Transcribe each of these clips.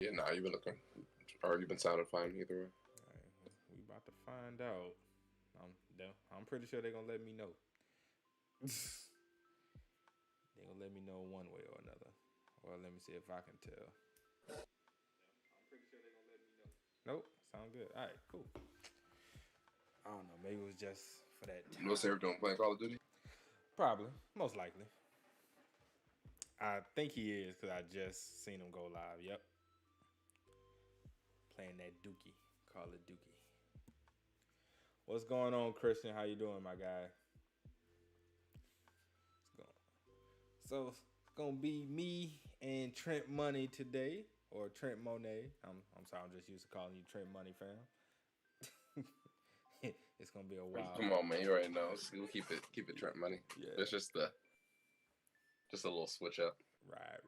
Yeah, nah, you've been looking, or you've been sounding fine either way. All right, we about to find out. I'm pretty sure they're gonna let me know. They're gonna let me know one way or another. Or let me see if I can tell. I'm pretty sure they're gonna let me know. Nope, sound good. All right, cool. I don't know. Maybe it was just for that What's time. Eric doing? Playing Call of Duty? Probably, most likely. I think he is because I just seen him go live. Yep, playing that Dookie. Call it Dookie. What's going on, Christian? How you doing, my guy? So it's gonna be me and Trent Money today, or Trent Monet. I'm sorry, I'm just used to calling you Trent Money, fam. It's gonna be a while. Come on, man. You already know. We'll keep it Trent money. Yeah. It's just a little switch up. Right.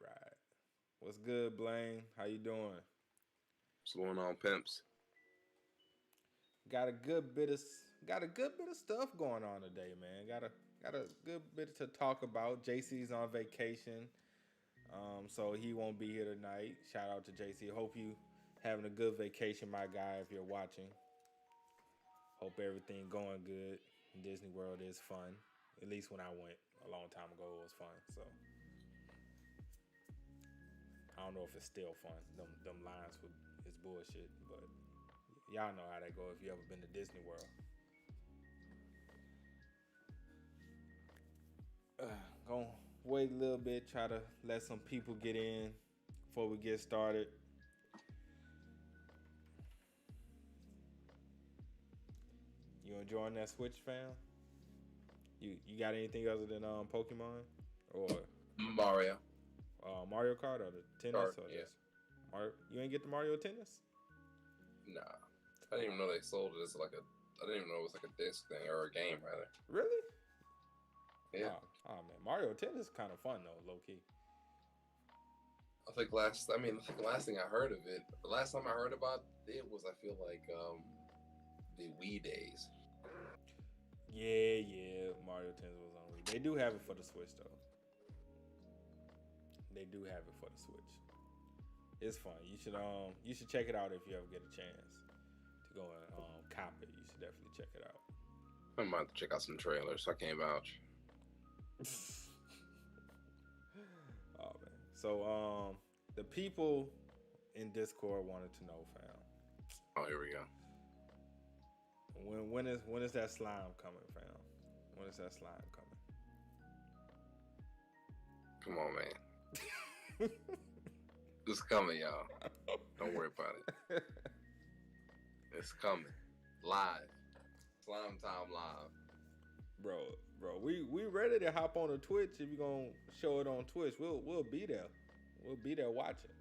What's good, Blaine? How you doing? What's going on, pimps? Got a good bit of stuff going on today, man. Got a good bit to talk about. JC's on vacation, so he won't be here tonight. Shout out to JC. Hope you having a good vacation, my guy. If you're watching, hope everything going good. Disney World is fun. At least when I went a long time ago, it was fun. So I don't know if it's still fun. Them lines is bullshit, but y'all know how that go if you ever been to Disney World. Gonna wait a little bit, try to let some people get in before we get started. You enjoying that Switch, fam? You got anything other than Pokemon or Mario. Mario Kart or the tennis Card, or yeah. just Mario? You ain't get the Mario tennis? Nah. I didn't even know they sold it as like a. I didn't even know it was like a disc thing or a game rather. Really? Yeah. Oh man, Mario tennis is kind of fun though, low key. I think the last thing I heard of it, the last time I heard about it was I feel like the Wii days. Yeah, Mario tennis was on Wii. They do have it for the Switch though. They do have it for the Switch. It's fun. You should check it out if you ever get a chance to go and cop it. You should definitely check it out. I might have to check out some trailers. I can't vouch. Oh man. So the people in Discord wanted to know, fam. Oh, here we go. When is that slime coming, fam? When is that slime coming? Come on, man. It's coming, y'all. Don't worry about it. It's coming. Live. Slime Time Live. Bro, we ready to hop on a Twitch. If you gonna show it on Twitch, we'll be there. We'll be there watching.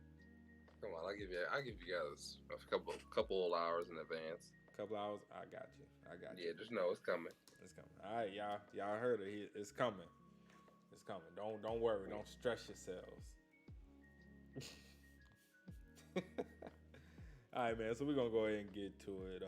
Come on, I'll give you guys a couple of hours in advance. Couple hours, I got you. Yeah, just know it's coming. It's coming. All right, y'all heard it. It's coming. It's coming. Don't worry. Don't stress yourselves. All right, man. So we're gonna go ahead and get to it.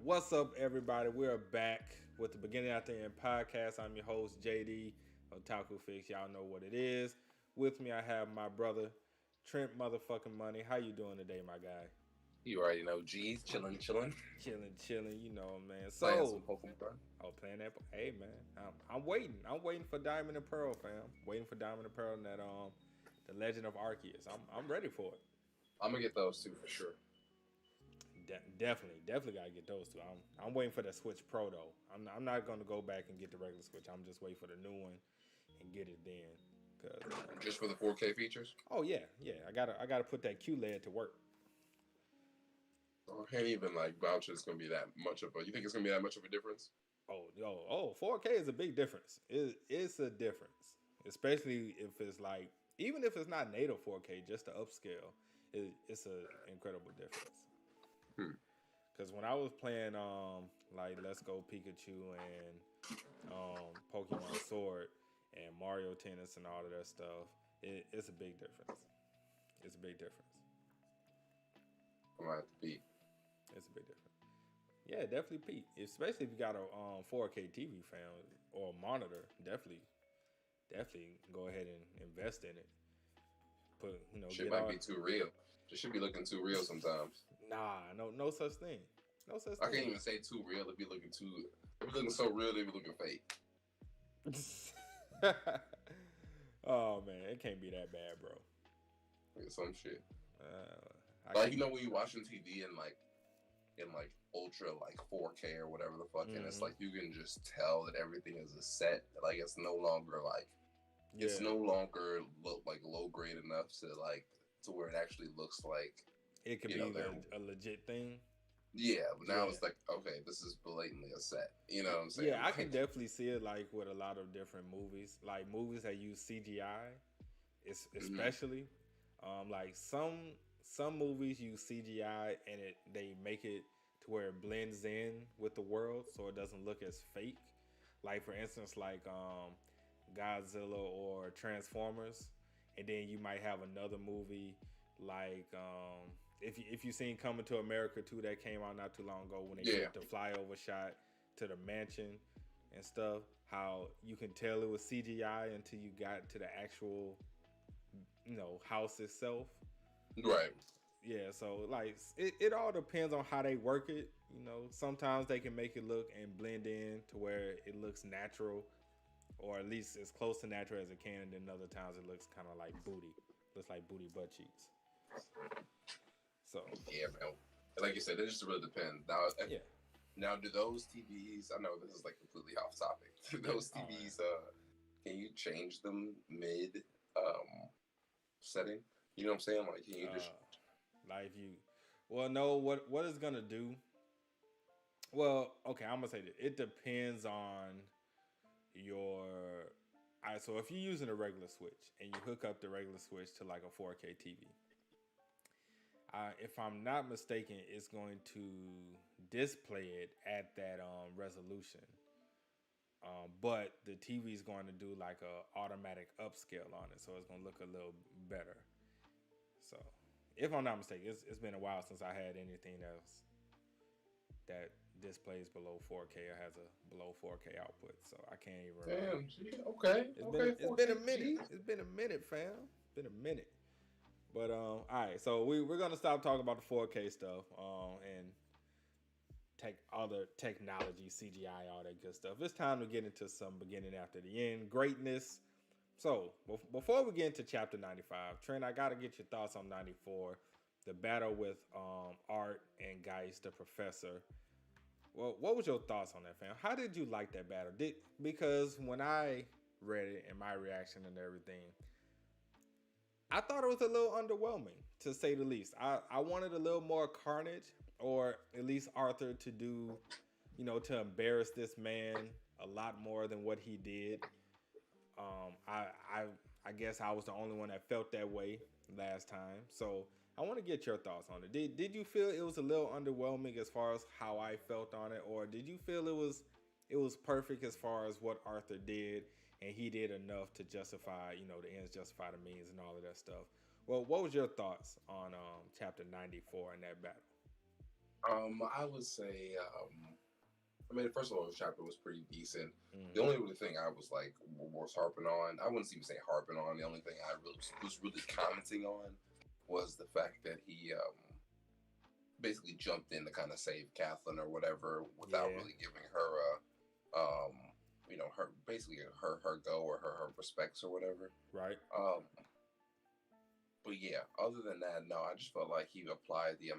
What's up, everybody? We're back with the Beginning After End podcast. I'm your host, JD Otaku Fix. Y'all know what it is. With me, I have my brother, Trent Motherfucking Money. How you doing today, my guy? You already know, G's chilling. Chilling. You know, man. So, Playing some Pokemon. Playing that. Hey, man. I'm waiting. I'm waiting for Diamond and Pearl, fam. Waiting for Diamond and Pearl and that the Legend of Arceus. I'm ready for it. I'm gonna get those two for sure. Definitely gotta get those two. I'm waiting for the Switch Pro though. I'm not gonna go back and get the regular Switch. I'm just waiting for the new one and get it then. Just for the 4K features. Oh yeah. I gotta put that QLED to work. I can't even vouch it's gonna be that much of a. You think it's gonna be that much of a difference? 4K is a big difference. It's a difference, especially if it's even if it's not native 4K, just the upscale. It's an incredible difference. Because when I was playing Let's Go Pikachu and Pokemon Sword and Mario Tennis and all of that stuff, it's a big difference. It's a big difference. I'm gonna have to beat. It's a big difference. Yeah, definitely peak. Especially if you got a 4K TV fan or a monitor, definitely go ahead and invest in it. Put Shit get might all. be too real. It should be looking too real sometimes. Nah, no such thing. No such I can't thing. even say too real. It'd be looking too. It'd be looking so real. It'd be looking fake. Oh man, it can't be that bad, bro. Yeah, some shit. I Like can't. when you watching TV and like ultra like 4K or whatever the fuck, and it's Mm-hmm. like you can just tell that everything is a set. Like it's Yeah, no longer look like low grade enough to where it actually looks like it could you know be they're a legit thing. yeah. But now Yeah. it's like okay, this is blatantly a set. You know what I'm Yeah, saying? I can Like definitely see it like with a lot of different movies, like movies that use CGI, mhm. especially like some movies use CGI and they make it to where it blends in with the world, so it doesn't look as fake. Like for instance, like Godzilla or Transformers, and then you might have another movie like if you seen Coming to America 2 that came out not too long ago when they Yeah, did the flyover shot to the mansion and stuff, how you can tell it was CGI until you got to the actual house itself. right. Yeah, so like it all depends on how they work it. Sometimes they can make it look and blend in to where it looks natural, or at least as close to natural as it can, and then other times it looks kind of like booty, looks like booty butt cheeks. So Yeah, man. Like you said, it just really depends. yeah, Now, do those TVs? I know this is like completely off topic. Do yeah, those all right. TVs? Can you change them mid setting? You know what I'm saying? Like, can you just? Like you, well, no, what it's gonna do? Well, okay, I'm gonna say that it depends on your. All right, so if you're using a regular switch and you hook up the regular switch to like a 4K TV, if I'm not mistaken, it's going to display it at that resolution. But the TV is going to do like a automatic upscale on it, so it's going to look a little better. So, if I'm not mistaken, it's been a while since I had anything else that displays below 4K or has a below 4K output. So I can't even remember. Damn. Gee, okay. Okay. It's been 4K. a minute. G. It's been a minute, fam. It's been a minute. But all right. So we're gonna stop talking about the 4K stuff. And tech, other technology, CGI, all that good stuff. It's time to get into some beginning after the end greatness. So before we get into chapter 95, Trent, I gotta get your thoughts on 94, the battle with Art and Geist, the professor. Well, what was your thoughts on that, fam? How did you like that battle? Because when I read it and my reaction and everything, I thought it was a little underwhelming, to say the least. I wanted a little more carnage, or at least Arthur to do, to embarrass this man a lot more than what he did. Um, I, I, I guess I was the only one that felt that way last time. So I want to get your thoughts on it. Did you feel it was a little underwhelming as far as how I felt on it, or did you feel it was perfect as far as what Arthur did, and he did enough to justify, the ends justify the means and all of that stuff? Well, what was your thoughts on chapter 94 in that battle? I would say, I mean, first of all, the chapter was pretty decent. The Mm-hmm. only really thing I was like was harping on, I wouldn't even say harping on. The only thing I really was really commenting on was the fact that he basically jumped in to kind of save Kathleen or whatever without Yeah. really giving her her basically her go or her respects or whatever. Right. Um, but yeah, other than that, no, I just felt like he applied the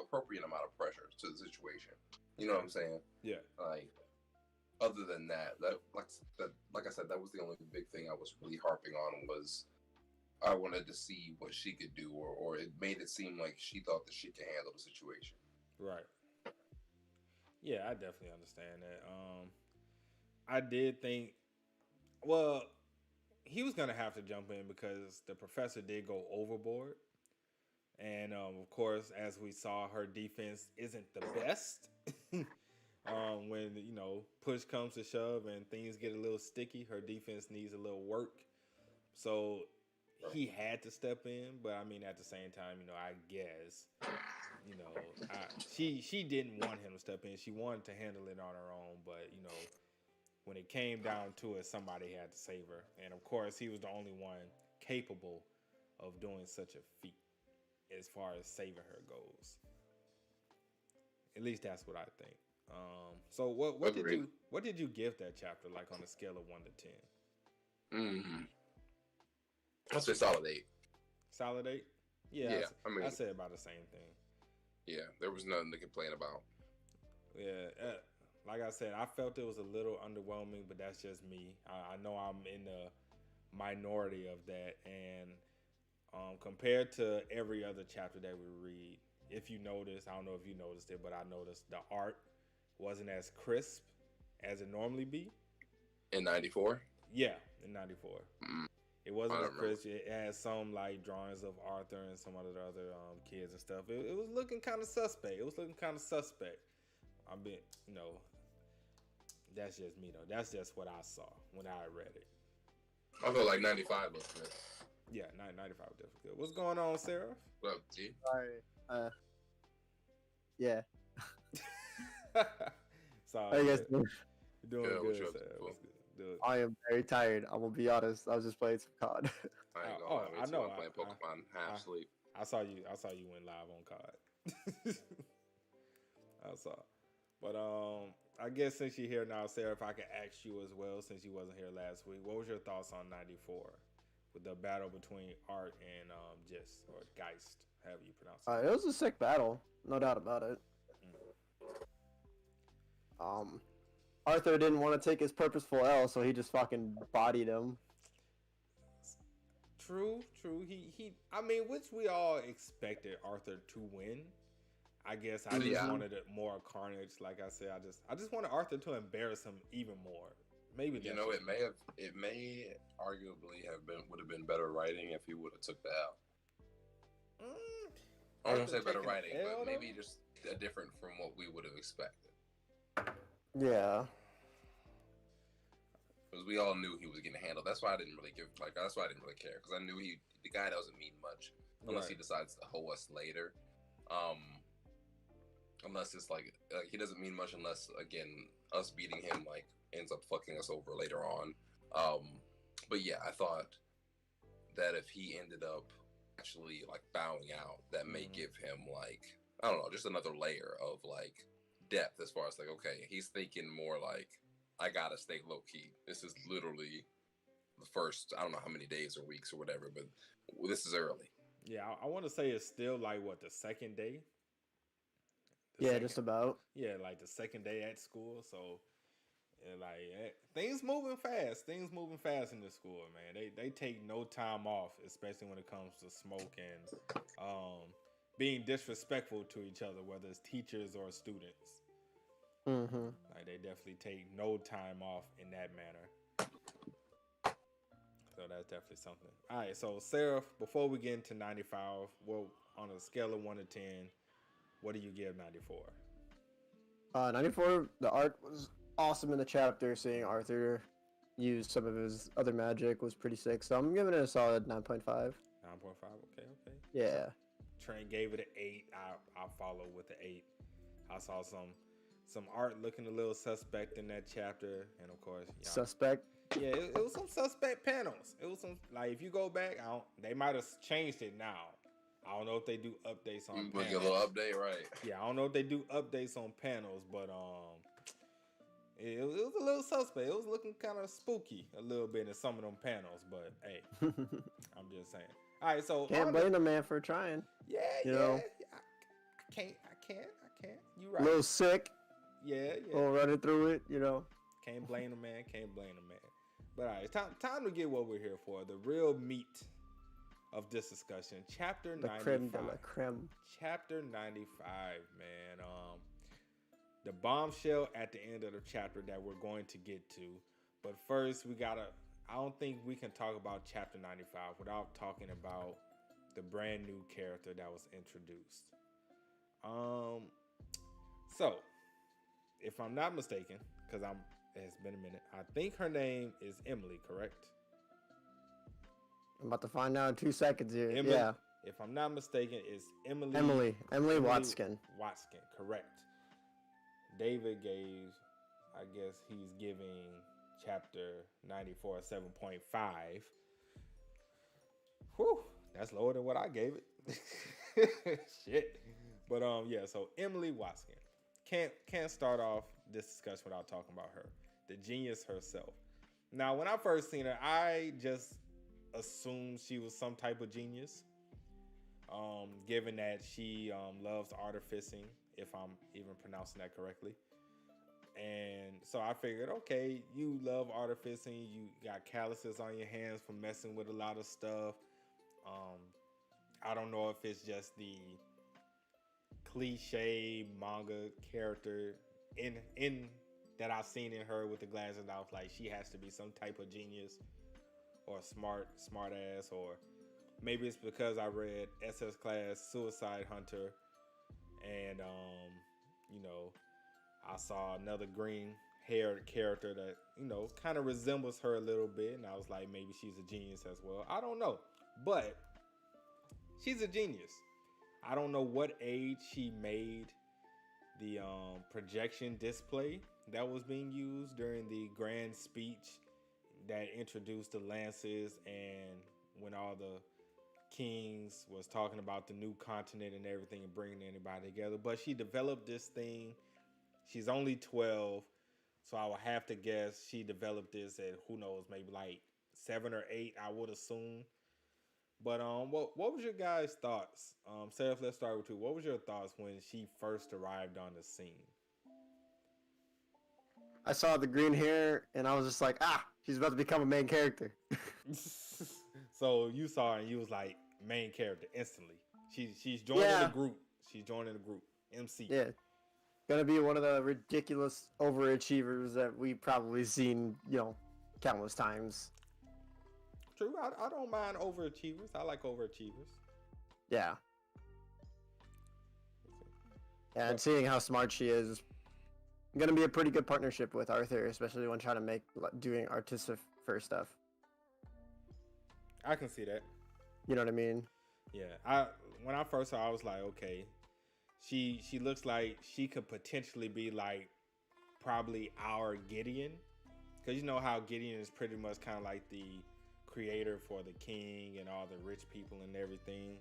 appropriate amount of pressure to the situation. You know Okay. what I'm saying? Yeah. Like, other than like I said, that was the only big thing I was really harping on was I wanted to see what she could do, or it made it seem like she thought that she could handle the situation. Right. Yeah, I definitely understand that. I did think, well, he was gonna have to jump in because the professor did go overboard, and of course, as we saw, her defense isn't the best. When push comes to shove and things get a little sticky, her defense needs a little work. So Right. he had to step in, but I mean, at the same time, I guess, you know, she didn't want him to step in. She wanted to handle it on her own, but when it came down to it, somebody had to save her, and of course, he was the only one capable of doing such a feat as far as saving her goes. At least that's what I think. So what did you give that chapter, like on a scale of 1 to 10? Mm-hmm. I'll say solid 8. Solid 8. Yeah, Yeah, I mean, I said about the same thing. Yeah, there was nothing to complain about. Yeah, like I said, I felt it was a little underwhelming, but that's just me. I know I'm in the minority of that, and compared to every other chapter that we read, if you notice, I don't know if you noticed it, but I noticed the art wasn't as crisp as it normally be. In 94? Yeah, in 94. Mm, It wasn't as crisp. It had some like drawings of Arthur and some of the other kids and stuff. It was looking kind of suspect. I mean, that's just me though. That's just what I saw when I read it. I feel like 95 looks good. Yeah, 95 was definitely good. What's going on, Sarah? What up, G? Sorry. Yeah. Sorry. I guess you're doing good, Sarah. Cool. I am very tired. I'm gonna be honest. I was just playing some COD. I ain't gonna lie. I know. I'm playing Pokemon half sleep. I saw you went live on COD. I saw. But I guess since you're here now, Sarah, if I could ask you as well, since you wasn't here last week, what was your thoughts on 94 with the battle between Art and Gist or Geist, however you pronounce it? It was a sick battle, no doubt about it. Arthur didn't want to take his purposeful L, so he just fucking bodied him. True. He. I mean, which we all expected Arthur to win. I guess I just wanted more carnage. Like I said, I just wanted Arthur to embarrass him even more. Maybe it may arguably would have been better writing if he would have took the L. I don't say better writing, but maybe just different from what we would have expected. Yeah. Because we all knew he was getting handled. That's why I didn't really care. Because I knew the guy doesn't mean much unless he decides to hoe us later. Unless it's like he doesn't mean much unless, again, us beating him like ends up fucking us over later on. But yeah, I thought that if he ended up actually like bowing out, that may give him like, I don't know, just another layer of like depth as far as like, okay, he's thinking more like, I gotta stay low key. This is literally the first, I don't know how many days or weeks or whatever, but this is early. Yeah, I want to say it's still like what, the second day? Just about. Yeah, like the second day at school. So, things moving fast. Things moving fast in the school, man. They take no time off, especially when it comes to smoke and being disrespectful to each other, whether it's teachers or students. Mm-hmm. Like they definitely take no time off in that manner. So that's definitely something. All right, so Sarah, before we get into 95, well, on a scale of 1 to 10, what do you give 94? 94, the art was awesome in the chapter. Seeing Arthur use some of his other magic was pretty sick. So I'm giving it a solid 9.5. 9.5, okay. Yeah. Trent gave it an 8. I follow with the 8. I saw some art looking a little suspect in that chapter, and of course, suspect. Yeah, it was some suspect panels. It was some, like, if you go back, they might have changed it now. I don't know if they do updates on panels. A little update, right? Yeah, I don't know if they do updates on panels, but it was a little suspect. It was looking kind of spooky a little bit in some of them panels, but hey, I'm just saying. All right, so can't blame the man for trying. Yeah, you know? I can't. You right. A little sick. Yeah. We'll run it through it, you know. Can't blame the man. But all right, it's time to get what we're here for. The real meat of this discussion. Chapter 95. The creme de la creme. Chapter 95, man. The bombshell at the end of the chapter that we're going to get to. But first, I don't think we can talk about chapter 95 without talking about the brand new character that was introduced. So, if I'm not mistaken, because it's been a minute, I think her name is Emily, correct? I'm about to find out in 2 seconds here. Emily, yeah. If I'm not mistaken, it's Emily Watson. Watson, correct. David gave, I guess he's giving chapter 94 a 7.5. Whew, That's lower than what I gave it. Shit. But yeah, so Emily Watson. Can't start off this discussion without talking about her. The genius herself. Now, when I first seen her, I just assumed she was some type of genius. Given that she loves artificing, if I'm even pronouncing that correctly. And so I figured, okay, you love artificing, you got calluses on your hands from messing with a lot of stuff. I don't know if it's just the cliche manga character in that I've seen in her with the glasses. I was like, she has to be some type of genius or smart ass, or maybe it's because I read SS Class Suicide Hunter, and you know, I saw another green haired character that, kind of resembles her a little bit, and I was like, maybe she's a genius as well. I don't know, but she's a genius. I don't know what age she made the projection display that was being used during the grand speech that introduced the lances, and when all the kings was talking about the new continent and everything and bringing anybody together. But she developed this thing. She's only 12, so I would have to guess she developed this at, who knows, maybe like 7 or 8, I would assume. But what was your guys' thoughts? Seth, let's start with you. What was your thoughts when she first arrived on the scene? I saw the green hair, and I was just like, she's about to become a main character. So you saw her and you was like, main character instantly. She's joining the group. She's joining the group. MC. Yeah. Gonna be one of the ridiculous overachievers that we've probably seen, countless times. True. I don't mind overachievers. I like overachievers. Yeah. And seeing how smart she is gonna be a pretty good partnership with Arthur, especially when trying to doing artistic first stuff. I can see that. You know what I mean? Yeah. When I first saw her, I was like, okay, she looks like she could potentially be like probably our Gideon, because you know how Gideon is pretty much kind of like the creator for the king and all the rich people and everything,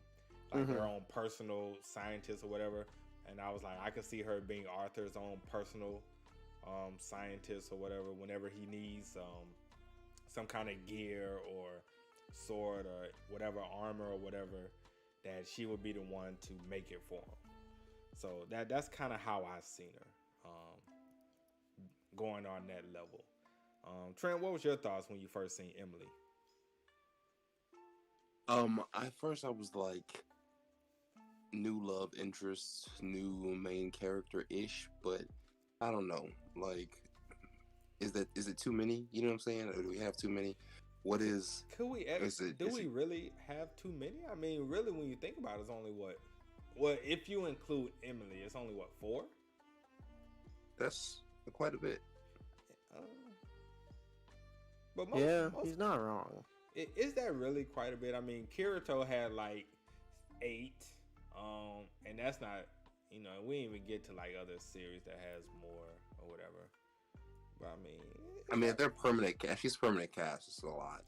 like their own personal scientist or whatever. And I was like, I could see her being Arthur's own personal scientist or whatever, whenever he needs some kind of gear or sword or whatever, armor or whatever, that she would be the one to make it for him. So that's kind of how I seen her going on that level. Trent, what was your thoughts when you first seen Emily? At first I was like, new love interest, new main character ish, but I don't know. Like, is it too many? You know what I'm saying? Or do we have too many? What is? Could we? Do we really have too many? I mean, really, when you think about it, it's only what? Well, if you include Emily, it's only what, 4? That's quite a bit. But he's not wrong. Is that really quite a bit? I mean, Kirito had like 8, and that's not, we didn't even get to like other series that has more or whatever. But I mean, if they're permanent cast, she's permanent cast. It's a lot.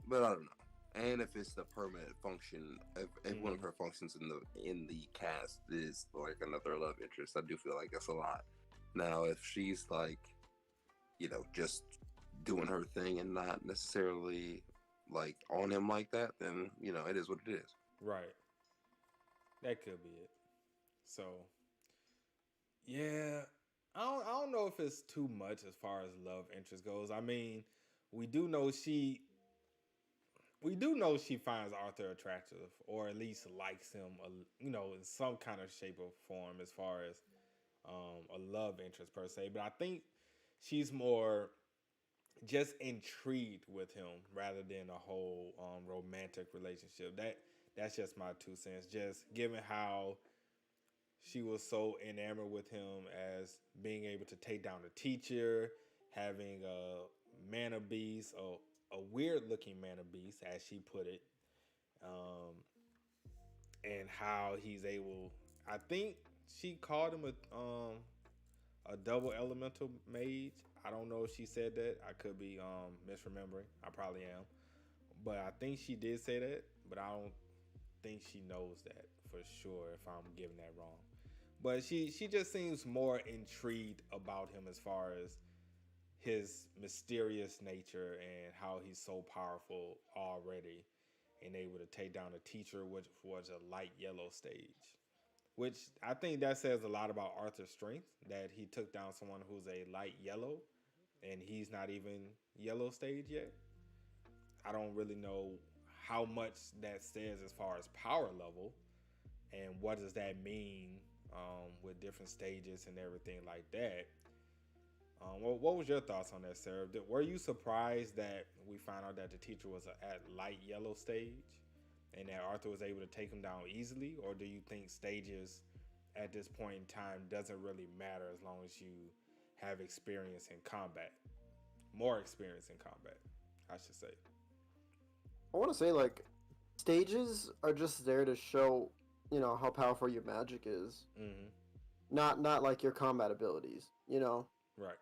But I don't know. And if it's the permanent function, if one of her functions in the cast is like another love interest, I do feel like that's a lot. Now, if she's like, just doing her thing and not necessarily like on him like that, then it is what it is. Right. That could be it. So, yeah, I don't know if it's too much as far as love interest goes. I mean, we do know she finds Arthur attractive, or at least likes him, in some kind of shape or form, as far as a love interest per se. But I think she's more just intrigued with him rather than a whole romantic relationship. That's just my 2 cents. Just given how she was so enamored with him as being able to take down the teacher, having a mana beast, a weird looking mana beast, as she put it, and how he's able, I think she called him a double elemental mage. I don't know if she said that. I could be misremembering. I probably am. but I think she did say that, but I don't think she knows that for sure if I'm getting that wrong. But she just seems more intrigued about him as far as his mysterious nature and how he's so powerful already and able to take down a teacher, which was a light yellow stage. Which I think that says a lot about Arthur's strength, that he took down someone who's a light yellow and he's not even yellow stage yet. I don't really know how much that says as far as power level and what does that mean with different stages and everything like that. What was your thoughts on that, Sarah? Were you surprised that we found out that the teacher was at light yellow stage and that Arthur was able to take him down easily? Or do you think stages at this point in time doesn't really matter as long as you have experience in combat? More experience in combat, I should say. I want to say like stages are just there to show, how powerful your magic is. Mm-hmm. Not like your combat abilities. Right.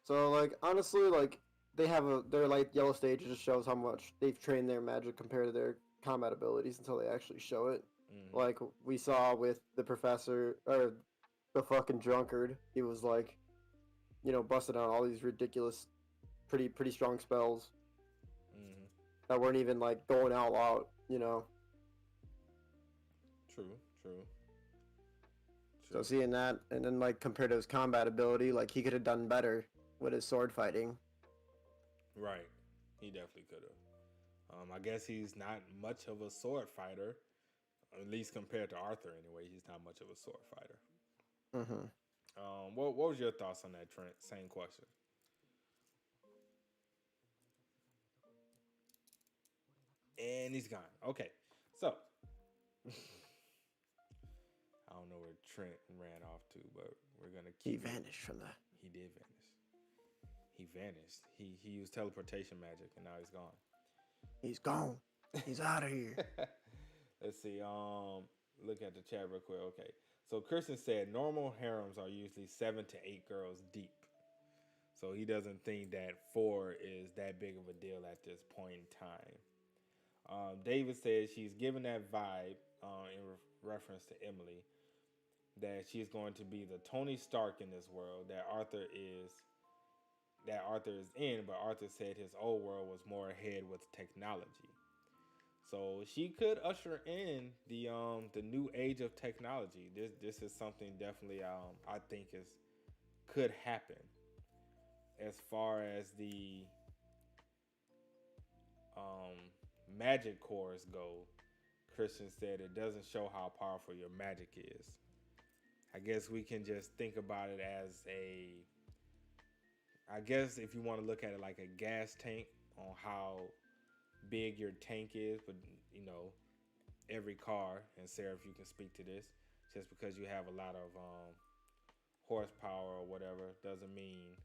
So like honestly, like they have their like yellow stage just shows how much they've trained their magic compared to their combat abilities until they actually show it. Mm-hmm. Like we saw with the professor or the fucking drunkard, he was like, busting out all these ridiculous, pretty strong spells Mm-hmm. that weren't even like going out loud. True. So seeing that, and then like compared to his combat ability, like he could have done better with his sword fighting. Right. He definitely could have. I guess he's not much of a sword fighter, at least compared to Arthur anyway. He's not much of a sword fighter. Mm-hmm. What was your thoughts on that, Trent? Same question. And he's gone. Okay. So, I don't know where Trent ran off to, but we're going to keep He vanished from the... He did vanish. He vanished. He used teleportation magic, and now he's gone. He's gone. He's out of here. Let's see. Look at the chat real quick. Okay. So Christian said normal harems are usually 7 to 8 girls deep. So he doesn't think that 4 is that big of a deal at this point in time. David says she's given that vibe in reference to Emily, that she's going to be the Tony Stark in this world that Arthur is in, but Arthur said his old world was more ahead with technology. So she could usher in the new age of technology. This is something definitely I think could happen. As far as the magic cores go, Christian said it doesn't show how powerful your magic is. I guess we can just think about it as I guess if you want to look at it like a gas tank on how big your tank is, but every car, and Sarah, if you can speak to this, just because you have a lot of horsepower or whatever doesn't mean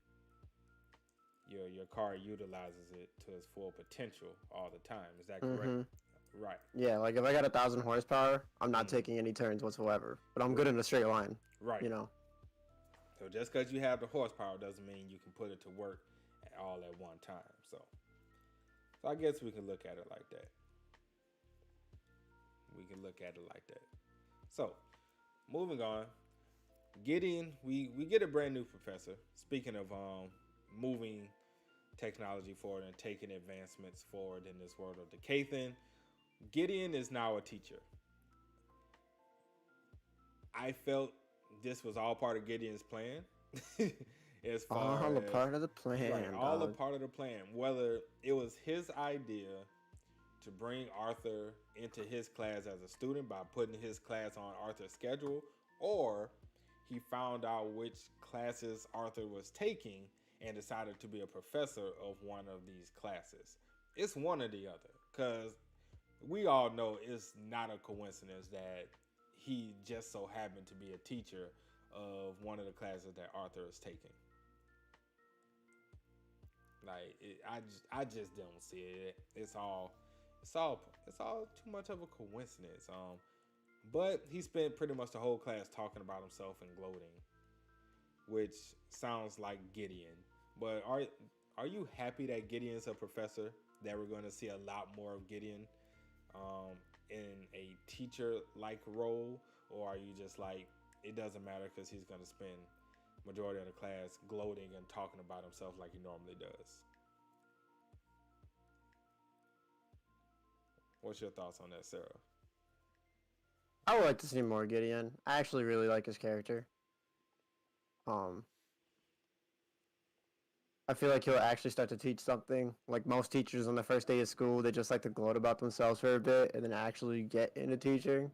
your car utilizes it to its full potential all the time. Is that correct? Mm-hmm. Right. Yeah, like if I got 1,000 horsepower, I'm not taking any turns whatsoever. But I'm good in a straight line. Right. So just because you have the horsepower doesn't mean you can put it to work all at one time. So I guess we can look at it like that. So, moving on. Gideon, we get a brand new professor. Speaking of moving technology forward and taking advancements forward in this world of Decathan, Gideon is now a teacher. I felt this was all part of Gideon's plan. As far all as, a part of the plan. Right, all a part of the plan. Whether it was his idea to bring Arthur into his class as a student by putting his class on Arthur's schedule, or he found out which classes Arthur was taking and decided to be a professor of one of these classes. It's one or the other, because we all know it's not a coincidence that he just so happened to be a teacher of one of the classes that Arthur is taking. Like I just don't see it. It's all too much of a coincidence. But he spent pretty much the whole class talking about himself and gloating, which sounds like Gideon. But are you happy that Gideon's a professor that we're going to see a lot more of Gideon in a teacher-like role, or are you just like, it doesn't matter because he's going to spend majority of the class gloating and talking about himself like he normally does? What's your thoughts on that, Sarah? I would like to see more Gideon. I actually really like his character. I feel like he'll actually start to teach something. Like most teachers on the first day of school, they just like to gloat about themselves for a bit and then actually get into teaching.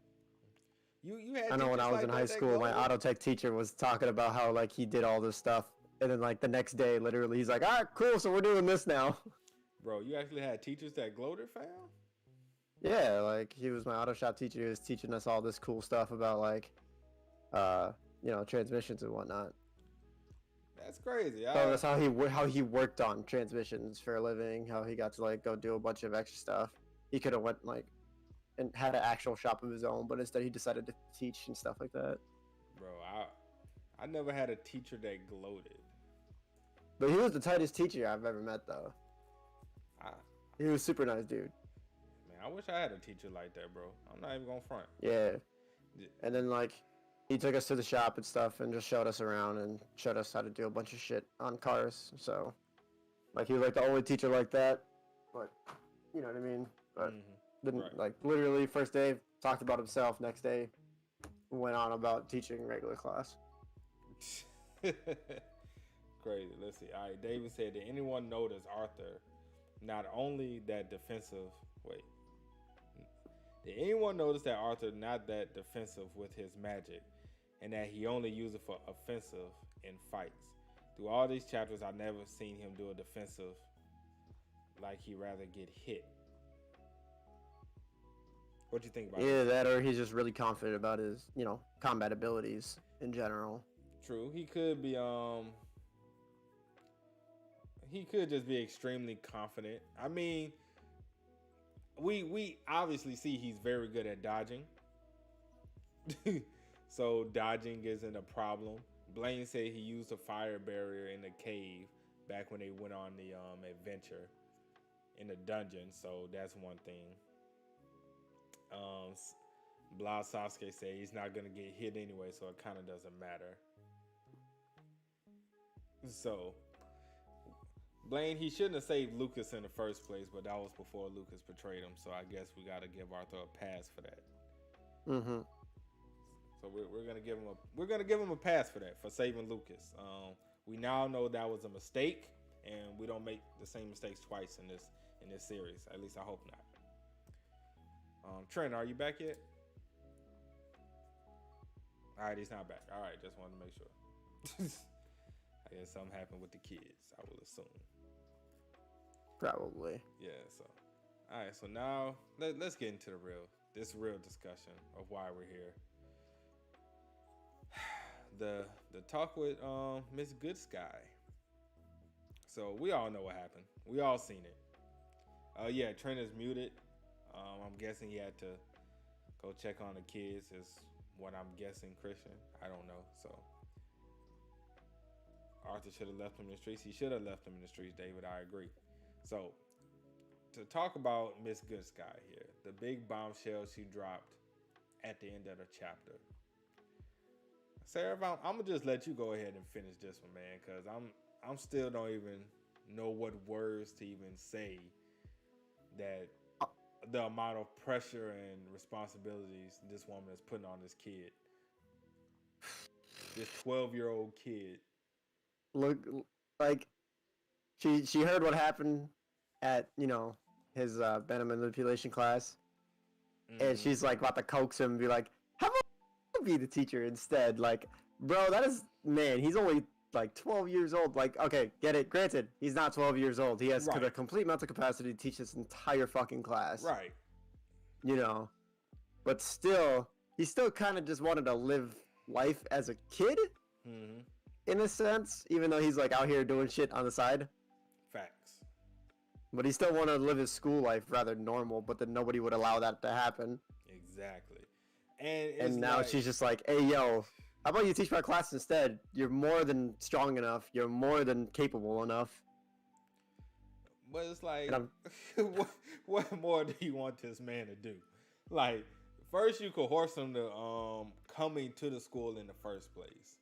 You had I know when I was like in high school, my auto tech teacher was talking about how like he did all this stuff, and then like the next day, literally, he's like, "All right, cool, so we're doing this now." Bro, you actually had teachers that gloated, fam? Yeah, like he was my auto shop teacher. He was teaching us all this cool stuff about like, transmissions and whatnot. That's crazy. So that's how he worked on transmissions for a living. How he got to like go do a bunch of extra stuff. He could have went like and had an actual shop of his own, but instead he decided to teach and stuff like that. Bro, I never had a teacher that gloated. But he was the tightest teacher I've ever met, though. He was a super nice dude. Man, I wish I had a teacher like that, bro. I'm not even gonna front. Yeah. And then like he took us to the shop and stuff and just showed us around and showed us how to do a bunch of shit on cars. So like he was like the only teacher like that. But you know what I mean? But didn't like literally first day talked about himself, next day went on about teaching regular class. Crazy. Let's see. All right, David said, did anyone notice Arthur not only that defensive did anyone notice that Arthur not that defensive with his magic and that he only used it for offensive in fights? Through all these chapters, I've never seen him do a defensive like he'd rather get hit. What do you think about that, or he's just really confident about his, combat abilities in general. True. He could be he could just be extremely confident. I mean, we obviously see he's very good at dodging. So dodging isn't a problem. Blaine said he used a fire barrier in the cave back when they went on the adventure in the dungeon, so that's one thing. Blah Sasuke said he's not gonna get hit anyway, so it kind of doesn't matter. So Blaine, he shouldn't have saved Lucas in the first place, but that was before Lucas betrayed him, so I guess we gotta give Arthur a pass for that. So we're gonna give him a pass for that, for saving Lucas. We now know that was a mistake, and we don't make the same mistakes twice in this series. At least I hope not. Trent, are you back yet? All right, he's not back. All right, just wanted to make sure. I guess something happened with the kids, I will assume. Probably. Yeah, so. All right, so now let's get into this real discussion of why we're here. The talk with Miss Good Sky. So we all know what happened. We all seen it. Yeah, Trent is muted. I'm guessing he had to go check on the kids, is what I'm guessing, Christian. I don't know. So Arthur should have left him in the streets. He should have left him in the streets, David. I agree. So to talk about Miss Good Sky here, the big bombshell she dropped at the end of the chapter. Sarah, I'm gonna just let you go ahead and finish this one, man, because I'm still don't even know what words to even say that the amount of pressure and responsibilities this woman is putting on this kid, this 12-year-old kid. Look, like she heard what happened at his venom manipulation class, and she's like about to coax him and be like, "How about you be the teacher instead?" Like, bro, he's only like 12 years old. Like, okay, get it. Granted, he's not 12 years old. He has the complete mental capacity to teach this entire fucking class. Right. But still, he still kind of just wanted to live life as a kid, in a sense, even though he's like out here doing shit on the side. Facts. But he still wanted to live his school life rather normal, but then nobody would allow that to happen. Exactly. And now she's just like, "Hey, yo, how about you teach my class instead? You're more than strong enough. You're more than capable enough." But it's like, And I'm what more do you want this man to do? Like, first you coerce him to coming to the school in the first place.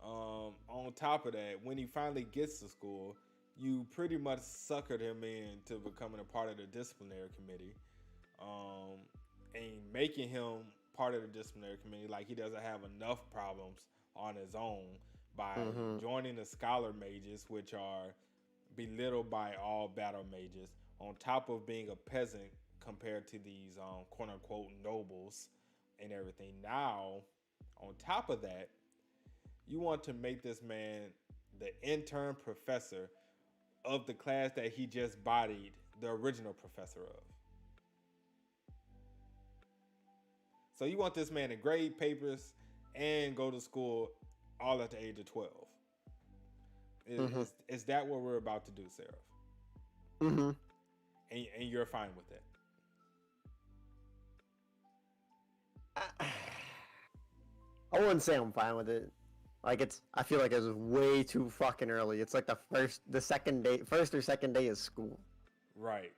On top of that, when he finally gets to school, you pretty much suckered him into becoming a part of the disciplinary committee, and making him part of the disciplinary committee like he doesn't have enough problems on his own by joining the scholar mages, which are belittled by all battle mages, on top of being a peasant compared to these quote unquote nobles and everything. Now, on top of that, you want to make this man the intern professor of the class that he just bodied the original professor of. So you want this man to grade papers and go to school all at the age of 12. Is that what we're about to do, Seraph? Mm-hmm. And you're fine with I wouldn't say I'm fine with it. Like I feel like it's way too fucking early. It's like first or second day of school. Right.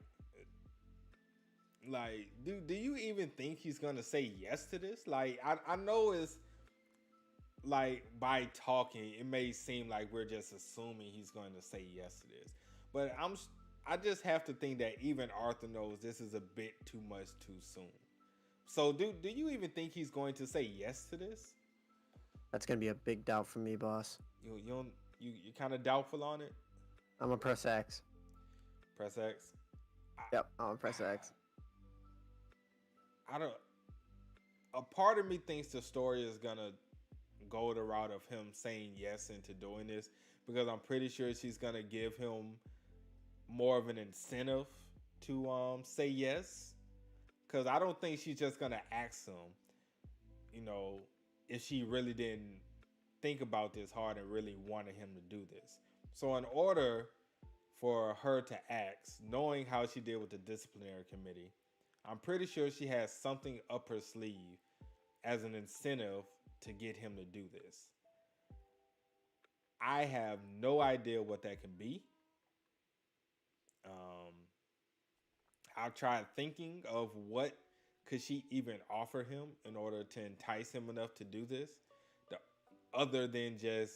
Like, do you even think he's gonna say yes to this? Like, I know it's like by talking, it may seem like we're just assuming he's going to say yes to this, but I just have to think that even Arthur knows this is a bit too much too soon. So do you even think he's going to say yes to this? That's gonna be a big doubt for me, boss. You kind of doubtful on it. I'm a press X. Press X. Yep, I'm a press X. I don't. A part of me thinks the story is gonna go the route of him saying yes into doing this, because I'm pretty sure she's gonna give him more of an incentive to say yes. Because I don't think she's just gonna ask him, if she really didn't think about this hard and really wanted him to do this. So in order for her to ask, knowing how she did with the disciplinary committee, I'm pretty sure she has something up her sleeve as an incentive to get him to do this. I have no idea what that can be. I've tried thinking of what could she even offer him in order to entice him enough to do this, other than just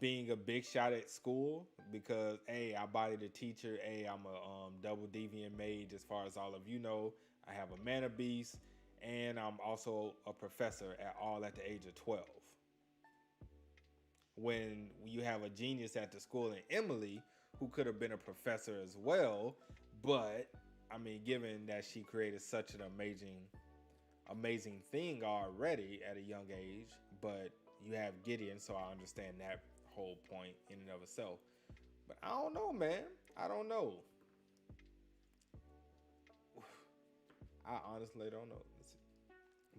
being a big shot at school, because hey, I bodied a teacher, hey, I'm a double deviant mage as far as all of you know, I have a mana beast, and I'm also a professor at the age of 12. When you have a genius at the school in Emily, who could have been a professor as well, but I mean, given that she created such an amazing thing already at a young age, but you have Gideon, so I understand that whole point in and of itself. But I don't know, man. I don't know. I honestly don't know.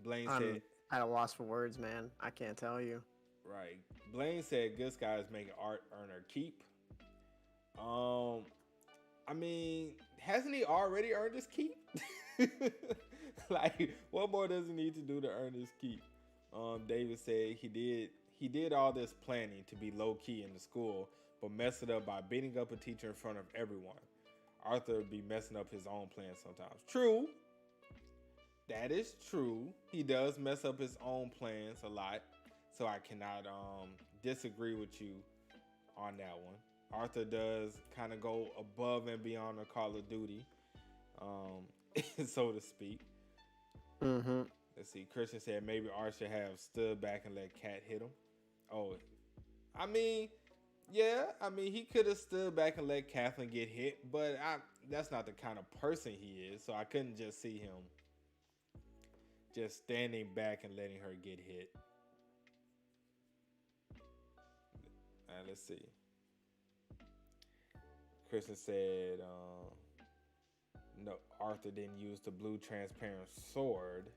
Blaine said, at a loss for words, man. I can't tell you. Right. Blaine said, good skies make art earner keep. I mean, hasn't he already earned his keep? Like, what more does he need to do to earn his keep? David said he did all this planning to be low key in the school, but messed it up by beating up a teacher in front of everyone. Arthur be messing up his own plans sometimes. True. That is true. He does mess up his own plans a lot, so I cannot disagree with you on that one. Arthur does kind of go above and beyond the Call of Duty, so to speak. Mm-hmm. Let's see. Christian said maybe Art should have stood back and let Cat hit him. Oh, I mean, yeah. I mean, he could have stood back and let Catherine get hit, but that's not the kind of person he is, so I couldn't just see him just standing back and letting her get hit. All right, let's see. Kristen said, no, Arthur didn't use the blue transparent sword.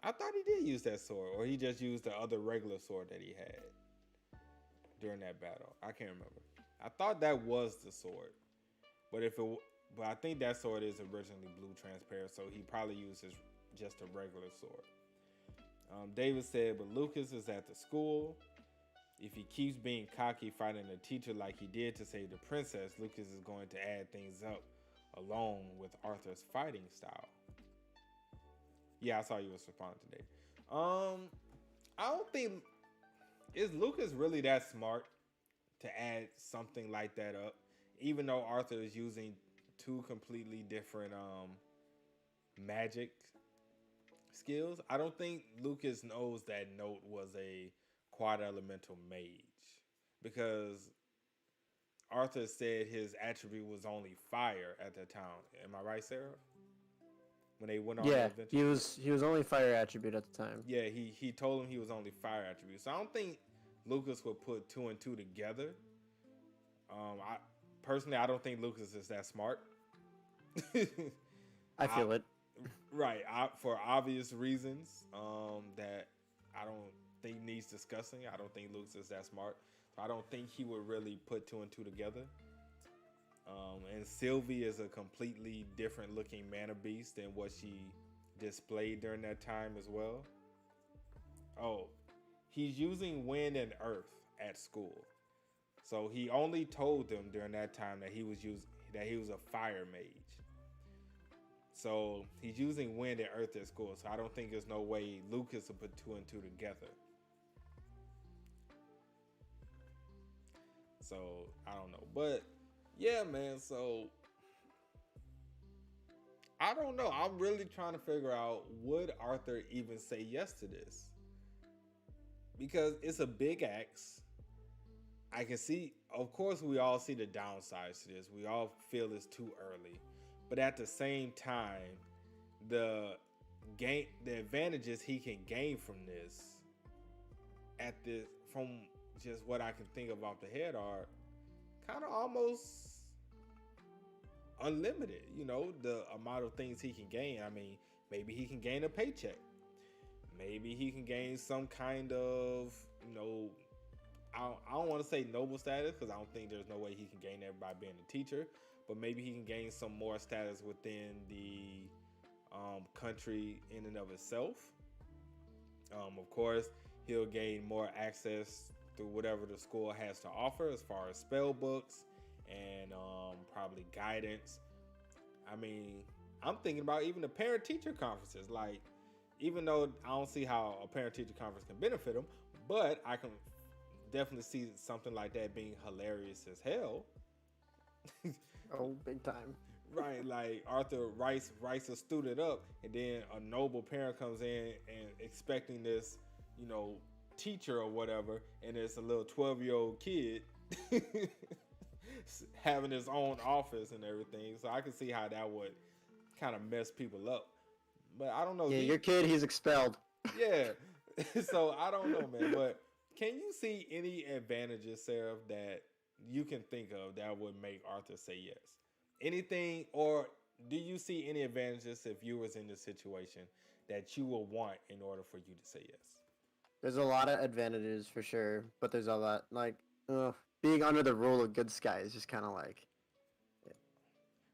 I thought he did use that sword, or he just used the other regular sword that he had during that battle. I can't remember. I thought that was the sword, but I think that sword is originally blue transparent, so he probably uses just a regular sword. David said, but Lucas is at the school. If he keeps being cocky, fighting the teacher like he did to save the princess, Lucas is going to add things up along with Arthur's fighting style. Yeah, I saw you was responding today. I don't think is Lucas really that smart to add something like that up, even though Arthur is using two completely different magic skills. I don't think Lucas knows that Note was a quad elemental mage because Arthur said his attribute was only fire at that time. Am I right, Sarah? When they went on the Yeah, adventure, he was only fire attribute at the time. yeah, he told him he was only fire attribute. So I don't think Lucas would put two and two together. I personally, I don't think Lucas is that smart. I feel it. Right, for obvious reasons that I don't think needs discussing. I don't think Lucas is that smart. So I don't think he would really put two and two together. And Sylvie is a completely different looking mana beast than what she displayed during that time as well. Oh, he's using wind and earth at school. So he only told them during that time that he was a fire mage. So he's using wind and earth at school. So I don't think there's no way Lucas will put two and two together. So I don't know. But yeah, man. So I don't know. I'm really trying to figure out, would Arthur even say yes to this? Because it's a big axe. I can see, of course, we all see the downsides to this. We all feel it's too early. But at the same time, the advantages he can gain from this, from just what I can think of off the head, are kind of almost unlimited. You know, the amount of things he can gain. I mean, maybe he can gain a paycheck. Maybe he can gain some kind of, I don't want to say noble status, because I don't think there's no way he can gain that by being a teacher. But maybe he can gain some more status within the country in and of itself. Of course, he'll gain more access through whatever the school has to offer as far as spell books and probably guidance. I mean, I'm thinking about even the parent-teacher conferences. Like, even though I don't see how a parent-teacher conference can benefit him, but I can definitely see something like that being hilarious as hell. Oh, big time. Right, like Arthur writes a student up, and then a noble parent comes in and expecting this, teacher or whatever, and it's a little 12-year-old kid having his own office and everything. So I can see how that would kind of mess people up. But I don't know. Yeah, your kid, he's expelled. Yeah. So I don't know, man. But can you see any advantages, Sarah, that you can think of that would make Arthur say yes? Anything, or do you see any advantages if you was in this situation that you would want in order for you to say yes? There's a lot of advantages for sure, but there's a lot, like, being under the rule of good sky is just kind of like... Yeah.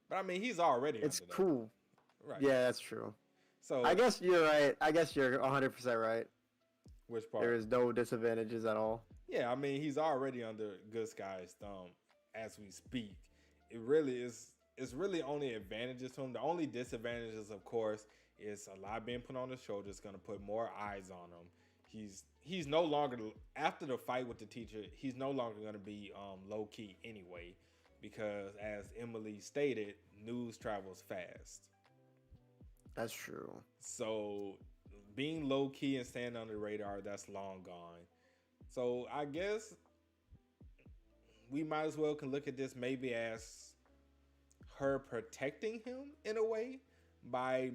But I mean, he's already it's under cool. That. Right. Yeah, that's true. So I guess you're right. I guess you're 100% right. Which part? There is no disadvantages at all. Yeah, I mean, he's already under good sky's thumb as we speak. It really is. It's really only advantages to him. The only disadvantages, of course, is a lot being put on his shoulders. Going to put more eyes on him. He's no longer, after the fight with the teacher, he's no longer going to be low key anyway, because as Emily stated, news travels fast. That's true. So being low key and staying on the radar, that's long gone. So I guess we might as well can look at this maybe as her protecting him in a way by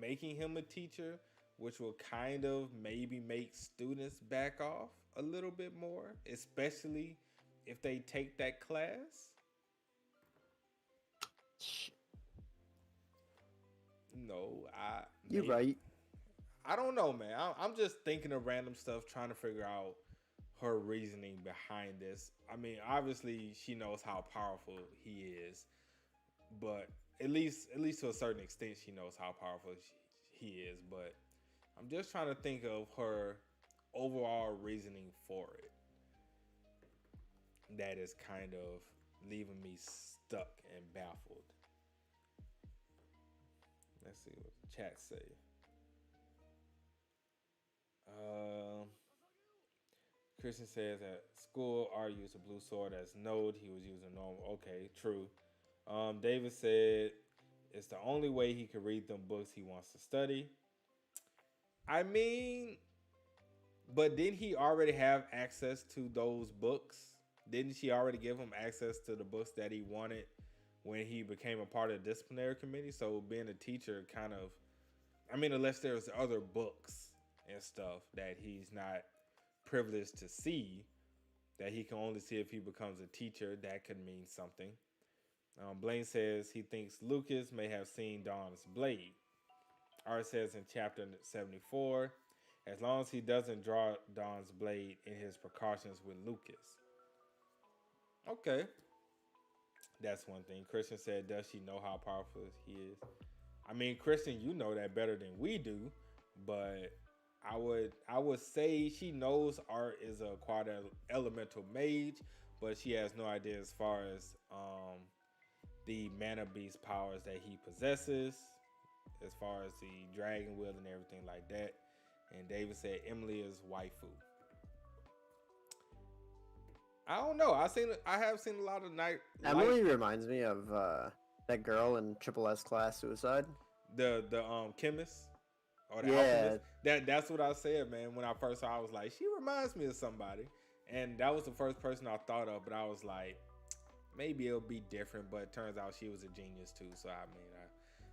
making him a teacher, which will kind of maybe make students back off a little bit more, especially if they take that class. No, You're right. I don't know, man. I'm just thinking of random stuff, trying to figure out her reasoning behind this. I mean, obviously she knows how powerful he is, but at least to a certain extent, she knows how powerful he is. But I'm just trying to think of her overall reasoning for it. that is kind of leaving me stuck and baffled. Let's see what the chat say. Christian says at school, Art used a blue sword as node. He was using normal. Okay, true. David said it's the only way he could read them books he wants to study. I mean, but didn't he already have access to those books? Didn't she already give him access to the books that he wanted when he became a part of the disciplinary committee? So being a teacher kind of, I mean, unless there's other books and stuff that he's not privileged to see, that he can only see if he becomes a teacher, that could mean something. Blaine says he thinks Lucas may have seen Dawn's blade. Art says in chapter 74, as long as he doesn't draw Dawn's blade in his precautions with Lucas. Okay. That's one thing. Christian said, does she know how powerful he is? I mean, Christian, you know that better than we do, but I would say she knows Art is a quad elemental mage, but she has no idea as far as the mana beast powers that he possesses, as far as the dragon will and everything like that. And David said Emily is waifu. I don't know. I have seen a lot of night. Emily reminds me of that girl in Triple S class Suicide. The chemist or the Yeah. alchemist. That's what I said, man. When I first saw, I was like, she reminds me of somebody, and that was the first person I thought of. But I was like, maybe it'll be different. But it turns out she was a genius too. So I mean,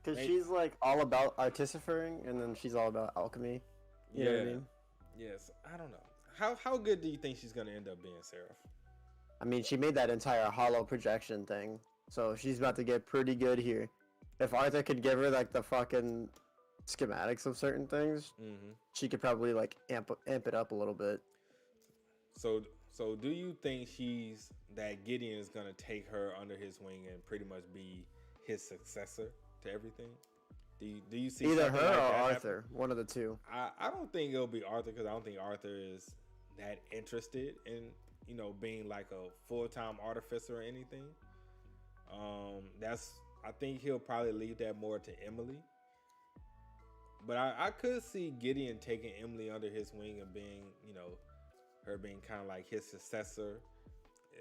because she's like all about artificering, and then she's all about alchemy. You know what I mean? Yes. I don't know. How good do you think she's gonna end up being, Seraph? I mean, she made that entire hollow projection thing, so she's about to get pretty good here. If Arthur could give her like the fucking schematics of certain things, she could probably like amp it up a little bit. So do you think that Gideon is gonna take her under his wing and pretty much be his successor to everything? Do you see either her like or Arthur, one of the two? I don't think it'll be Arthur, because I don't think Arthur is that interested in being like a full-time artificer or anything. I think he'll probably leave that more to Emily. But I could see Gideon taking Emily under his wing and being, her being kind of like his successor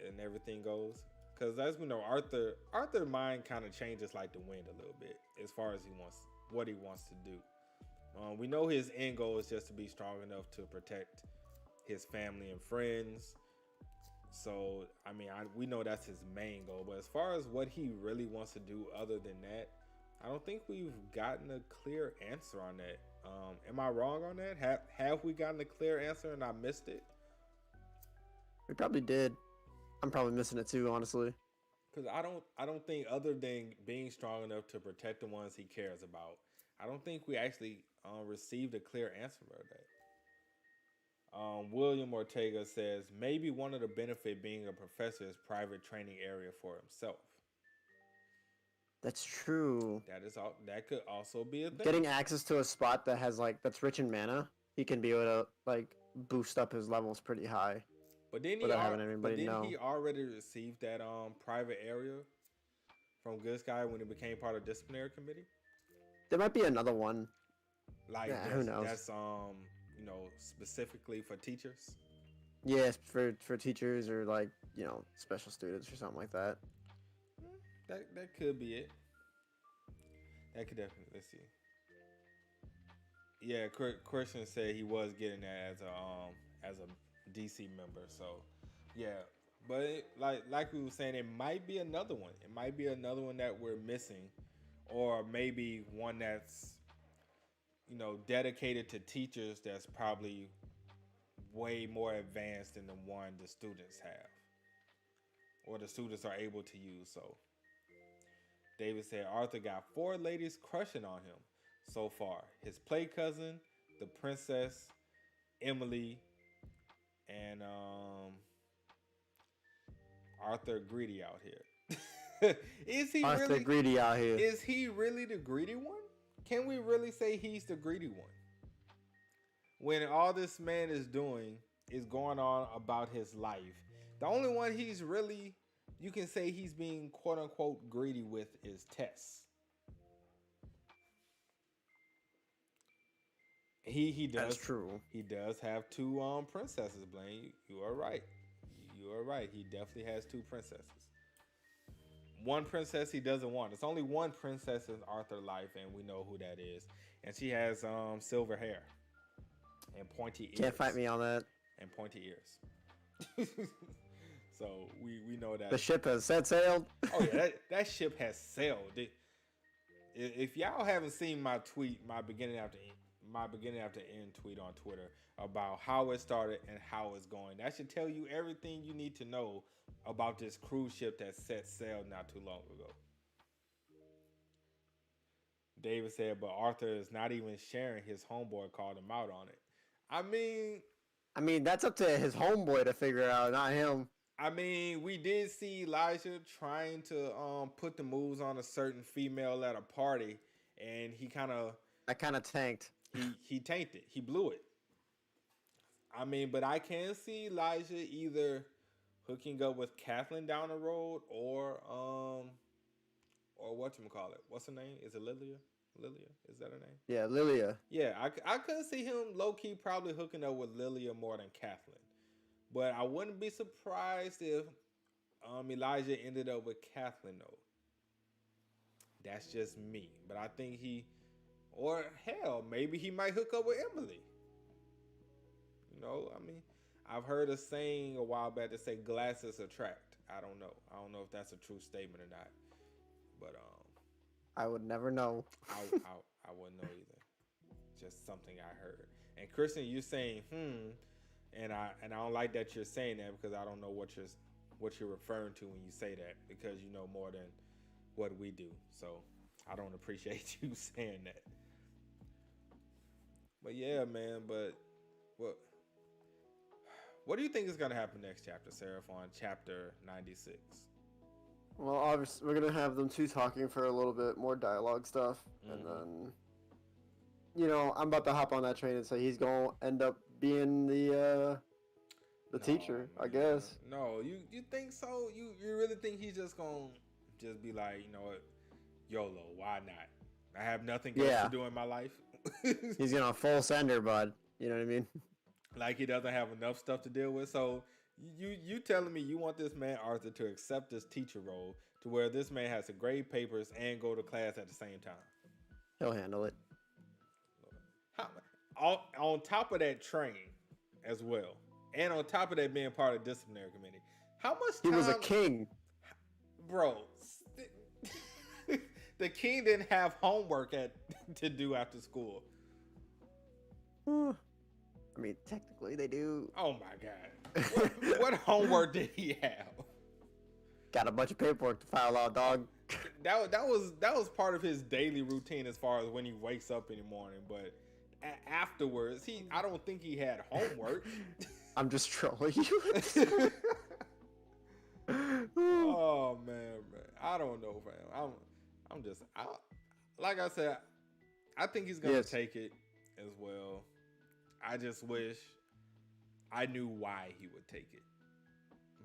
and everything goes. Because as we know, Arthur's mind kind of changes like the wind a little bit as far as what he wants to do. We know his end goal is just to be strong enough to protect his family and friends. So, I mean, we know that's his main goal. But as far as what he really wants to do other than that, I don't think we've gotten a clear answer on that. Am I wrong on that? Have we gotten a clear answer and I missed it? We probably did. I'm probably missing it too, honestly. Because I don't think, other than being strong enough to protect the ones he cares about, I don't think we actually received a clear answer about that. William Ortega says maybe one of the benefit being a professor is private training area for himself. That's true. That could also be a thing. Getting access to a spot that has that's rich in mana, he can be able to boost up his levels pretty high. But didn't he already receive that private area from Good Sky when he became part of the disciplinary committee? There might be another one. Who knows? That's specifically for teachers. Yes, for teachers or special students or something like that. That could be it. That could definitely. Let's see. Yeah, Christian said he was getting that as a DC member. So yeah, but like we were saying, it might be another one. It might be another one that we're missing, or maybe one that's dedicated to teachers that's probably way more advanced than the one the students have, or the students are able to use. So David said Arthur got 4 ladies crushing on him so far. His play cousin, the princess, Emily, and Arthur greedy out here. Is he Arthur really greedy out here? Is he really the greedy one? Can we really say he's the greedy one? When all this man is doing is going on about his life, The only one he's really, you can say he's being quote unquote greedy with is Tess. He does. That's true. He does have two princesses, Blaine. You are right. You are right. He definitely has two princesses. One princess he doesn't want. It's only one princess in Arthur's life, and we know who that is. And she has silver hair and pointy ears. Can't fight me on that. And pointy ears. So we know that the ship has set sailed. Oh yeah, that ship has sailed. If y'all haven't seen my tweet, my beginning after end tweet on Twitter about how it started and how it's going, that should tell you everything you need to know about this cruise ship that set sail not too long ago. David said, but Arthur is not even sharing. His homeboy called him out on it. I mean, that's up to his homeboy to figure out, not him. I mean, we did see Elijah trying to put the moves on a certain female at a party, and I kind of tanked. He tanked it. He blew it. I mean, but I can see Elijah either hooking up with Kathleen down the road or whatchamacallit. What's her name? Is it Lilia? Lilia? Is that her name? Yeah, Lilia. Yeah, I could see him low-key probably hooking up with Lilia more than Kathleen. But I wouldn't be surprised if Elijah ended up with Kathleen, though. That's just me. But I think or hell, maybe he might hook up with Emily. You know, I mean, I've heard a saying a while back that say glasses attract. I don't know. I don't know if that's a true statement or not. But I would never know. I wouldn't know either. Just something I heard. And Kristen, you're saying and I don't like that you're saying that, because I don't know what you're referring to when you say that, because you know more than what we do. So I don't appreciate you saying that. But yeah, man. But what do you think is gonna happen next chapter, Seraph, on chapter 96? Well, obviously, we're gonna have them two talking for a little bit more dialogue stuff, and then, you know, I'm about to hop on that train and say he's gonna end up being the teacher, I guess. No, you think so? You really think he's just gonna be like, you know what, YOLO? Why not? I have nothing else to do in my life. He's gonna full sender, bud. You know what I mean? Like he doesn't have enough stuff to deal with. So you telling me you want this man Arthur to accept this teacher role to where this man has to grade papers and go to class at the same time? He'll handle it. On top of that, train as well, and on top of that, being part of the disciplinary committee. How much time? He was a king, bro. The king didn't have homework to do after school. I mean, technically they do. Oh my god! What homework did he have? Got a bunch of paperwork to file out, dog. That was part of his daily routine as far as when he wakes up in the morning. But afterwards, I don't think he had homework. I'm just trolling you. Oh man, I don't know, fam. Like I said, I think he's gonna take it as well. I just wish I knew why he would take it.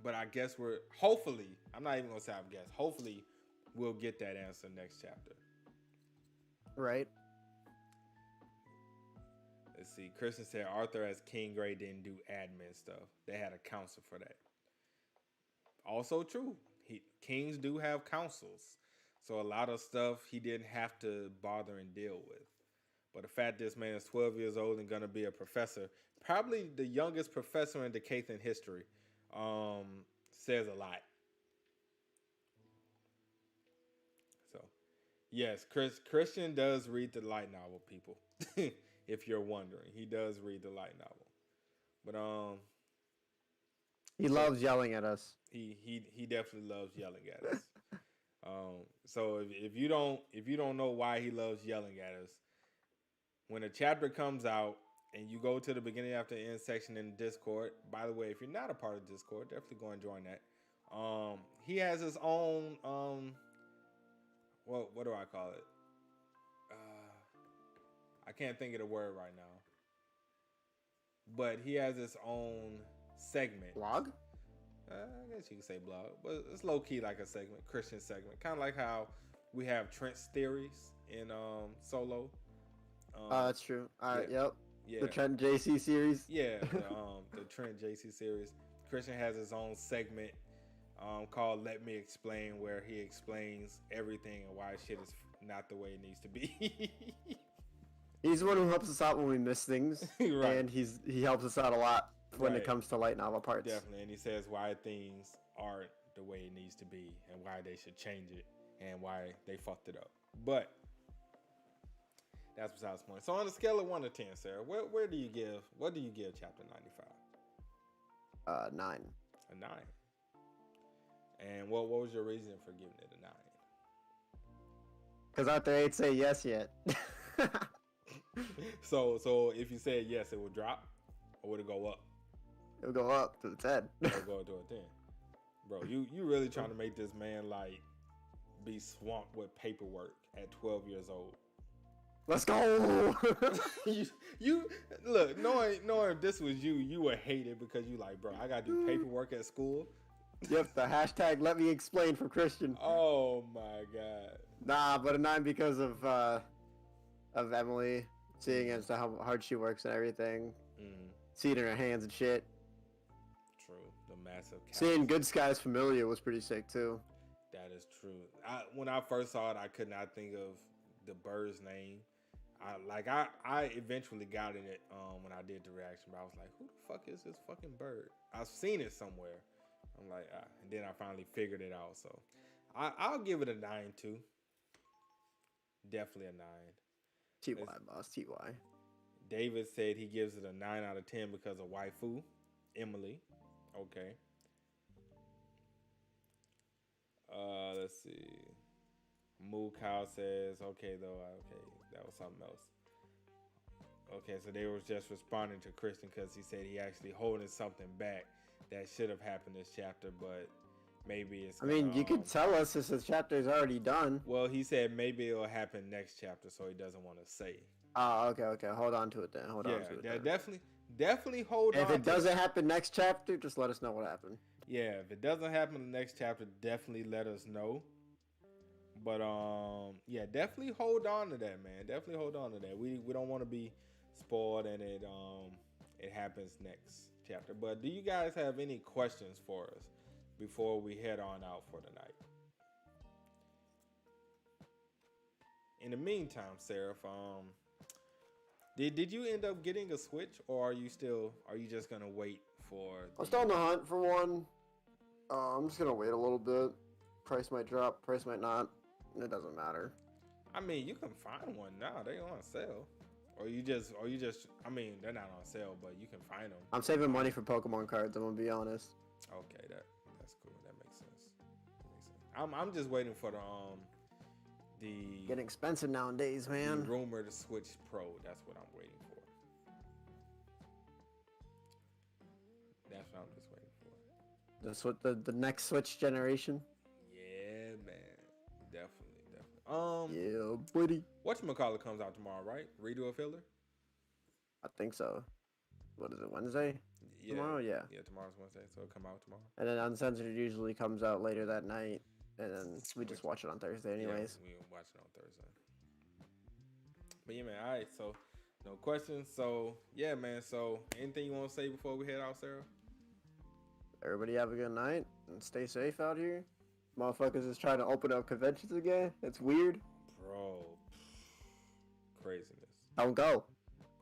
But I guess hopefully, I'm not even gonna say I guess. Hopefully, we'll get that answer next chapter. Right. Let's see. Kristen said Arthur as King Gray didn't do admin stuff. They had a counsel for that. Also true. Kings do have councils. So a lot of stuff he didn't have to bother and deal with. But the fact this man is 12 years old and going to be a professor, probably the youngest professor in Decathan history, says a lot. So, yes, Christian does read the light novel, people. If you're wondering, he does read the light novel. But he loves yelling at us. He definitely loves yelling at us. So if you don't know why he loves yelling at us, when a chapter comes out and you go to the beginning after the end section in the Discord, by the way, if you're not a part of Discord, definitely go and join that. He has his own what do I call it? I can't think of the word right now. But he has his own segment. Blog? I guess you could say blog, but it's low key like a segment, Christian segment, kind of like how we have Trent's theories in Solo. That's true. Yeah, Yep. yeah, The Trent JC series. yeah. The Trent JC series. Christian has his own segment called "Let Me Explain," where he explains everything and why shit is not the way it needs to be. He's the one who helps us out when we miss things, Right. and he helps us out a lot when Right. it comes to light novel parts. Definitely, and he says why things aren't the way it needs to be, and why they should change it, and why they fucked it up. But that's besides the point. So on a scale of 1 to 10, Sarah, what do you give chapter 95? 9. A 9. And what was your reason for giving it a 9? Because Arthur ain't say yes yet. So if you said yes, it would drop, or would it go up? It'll go up to the 10. It'll go to a 10. Bro, you really trying to make this man like be swamped with paperwork at 12 years old. Let's go. you look, knowing if this was you would hate it because you like, bro, I gotta do paperwork at school. Yep, the hashtag let me explain for Christian. Oh my god. Nah, but a 9 because of Emily, seeing as to how hard she works and everything. Seeing her hands and shit. True. The massive Seeing Good Skies Familiar was pretty sick too. That is true. When I first saw it, I could not think of the bird's name. I eventually got it when I did the reaction, but I was like, who the fuck is this fucking bird? I've seen it somewhere. I'm like, and then I finally figured it out. So I'll give it a 9 too. Definitely a 9. TY, boss, TY. David said he gives it a 9 out of 10 because of waifu, Emily. Okay. Let's see. Moo Cow says, okay, that was something else. Okay, so they was just responding to Christian because he said he actually holding something back that should have happened this chapter, but maybe it's. I mean, you could tell us if the chapter is already done. Well, he said maybe it'll happen next chapter, so he doesn't want to say. Oh, okay. Hold on to it then. Hold on to it. Yeah, definitely hold on. If it doesn't happen next chapter, just let us know what happened. Yeah, if it doesn't happen in the next chapter, definitely let us know. But yeah, definitely hold on to that, man. Definitely hold on to that. We don't want to be spoiled and it happens next chapter. But do you guys have any questions for us before we head on out for the night? In the meantime, Seraph, did you end up getting a Switch, or are you just gonna wait for? I'm still on the hunt for one. I'm just gonna wait a little bit. Price might drop, price might not. It doesn't matter. I mean, you can find one now. They on sale. Or you just. I mean, they're not on sale, but you can find them. I'm saving money for Pokemon cards. I'm gonna be honest. Okay, that's cool. That makes sense. I'm just waiting for the getting expensive nowadays, man. The rumored Switch Pro. That's what I'm waiting for. That's what I'm just waiting for. That's what the next Switch generation. Yeah, man. Definitely. Yeah, buddy. Whatchamacallit comes out tomorrow, right? Redo a filler? I think so. What is it, Wednesday? Yeah. Tomorrow, yeah. Yeah, tomorrow's Wednesday, so it'll come out tomorrow. And then Uncensored usually comes out later that night, and then we just watch it on Thursday anyways. Yeah, we watch it on Thursday. But yeah, man, all right, so no questions. So, yeah, man, so anything you want to say before we head out, Sarah? Everybody have a good night, and stay safe out here. Motherfuckers is trying to open up conventions again. It's weird. Bro. Craziness. Don't go.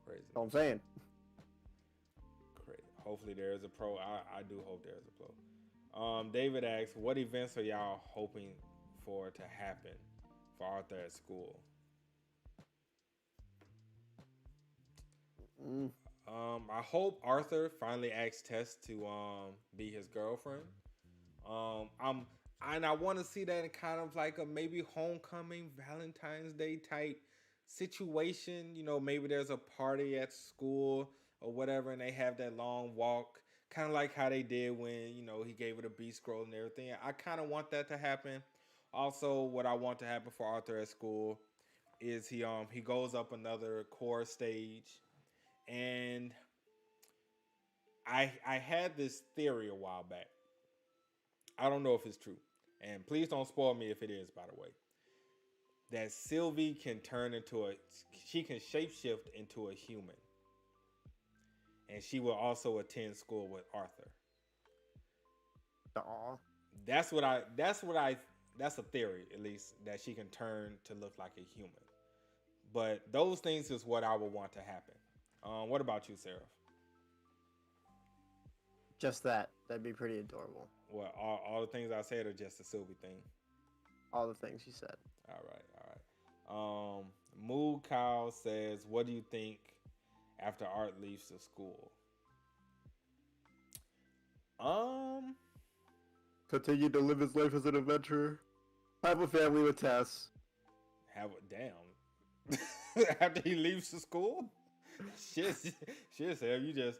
Crazy. That's what I'm saying. Crazy. Hopefully there is a pro. I do hope there is a pro. David asks, what events are y'all hoping for to happen for Arthur at school? I hope Arthur finally asks Tess to be his girlfriend. I want to see that in kind of like a maybe homecoming, Valentine's Day type situation. You know, maybe there's a party at school or whatever, and they have that long walk, kind of like how they did when, you know, he gave her the beast scroll and everything. I kind of want that to happen. Also, what I want to happen for Arthur at school is he goes up another core stage, and I had this theory a while back I don't know if it's true, and please don't spoil me if it is, by the way, that Sylvie can she can shapeshift into a human, and she will also attend school with Arthur. Aw. That's a theory, at least, that she can turn to look like a human. But those things is what I would want to happen. What about you, Sarah? Just that. That'd be pretty adorable. What, all the things I said are just the Sylvie thing? All the things you said. All right. Moo Cow says, what do you think after Art leaves the school? Continue to live his life as an adventurer. Have a family with Tess. Damn. After he leaves the school? Shit, Sarah, you just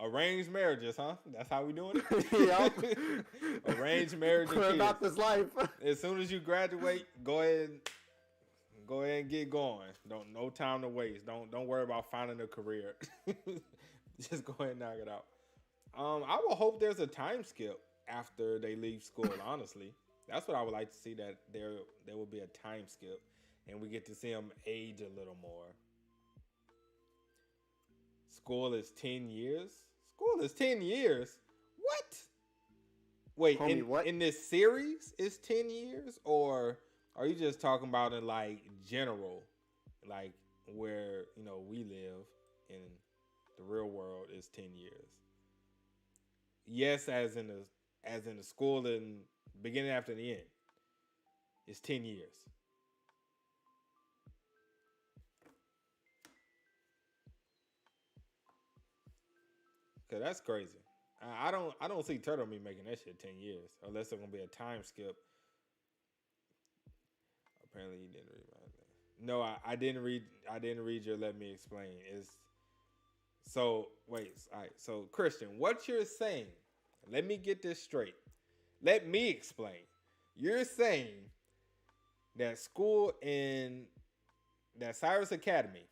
arranged marriages, huh? That's how we doing it? Yup. Arranged marriage and kids. About this life. As soon as you graduate, go ahead and get going. No time to waste. Don't worry about finding a career. Just go ahead and knock it out. I would hope there's a time skip after they leave school, honestly. That's what I would like to see, that there will be a time skip and we get to see them age a little more. School is 10 years? School is 10 years? What? Wait, Homie, what? In this series is 10 years? Or are you just talking about in like general? Like where, we live in the real world is 10 years. Yes, as in the school in beginning after the end. It's 10 years. Cause that's crazy. I don't see Turtle Me making that shit 10 years unless there's gonna be a time skip. Apparently you didn't read my. No, I didn't read. I didn't read your. Let me explain. All right. So Christian, what you're saying? Let me get this straight. Let me explain. You're saying that school in that Cyrus Academy